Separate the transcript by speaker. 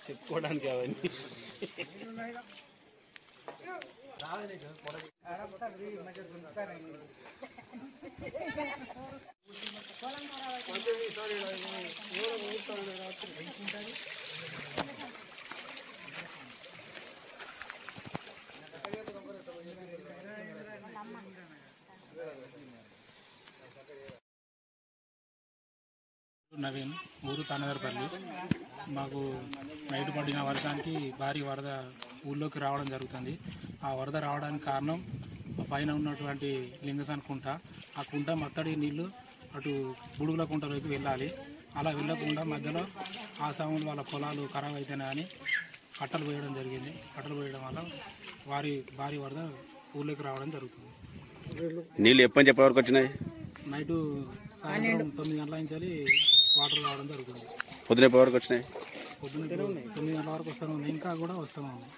Speaker 1: చెప్పుకోవడానికి అవన్నీ
Speaker 2: నవీన్, ఊరు తానదర్పల్లి. మాకు నైట్ పడిన వర్షానికి భారీ వరద ఊళ్ళోకి రావడం జరుగుతుంది. ఆ వరద రావడానికి కారణం పైన ఉన్నటువంటి లింగసాన్ కుంట. ఆ కుంట మత్తడి నీళ్లు అటు బుడుగుల కుంటలోకి వెళ్ళాలి. అలా వెళ్ళకుండా మధ్యలో ఆ సాములు వాళ్ళ పొలాలు ఖరాబ్ అయితేనే కట్టలు పోయడం జరిగింది. కట్టలు పోయడం వల్ల భారీ వరద ఊళ్ళోకి రావడం జరుగుతుంది.
Speaker 1: నీళ్ళు ఎప్పటి చెప్పే వరకు వచ్చినాయి?
Speaker 2: నైటు సాయంత్రం 9 గంటల నుంచి వాటర్ రావడం జరుగుతుంది.
Speaker 1: పొద్దున ఎప్పటి వరకు వచ్చినాయి?
Speaker 2: పొద్దున్న 9 గంటల వరకు వస్తూనే ఉన్నాయి, ఇంకా కూడా వస్తూనే ఉంది.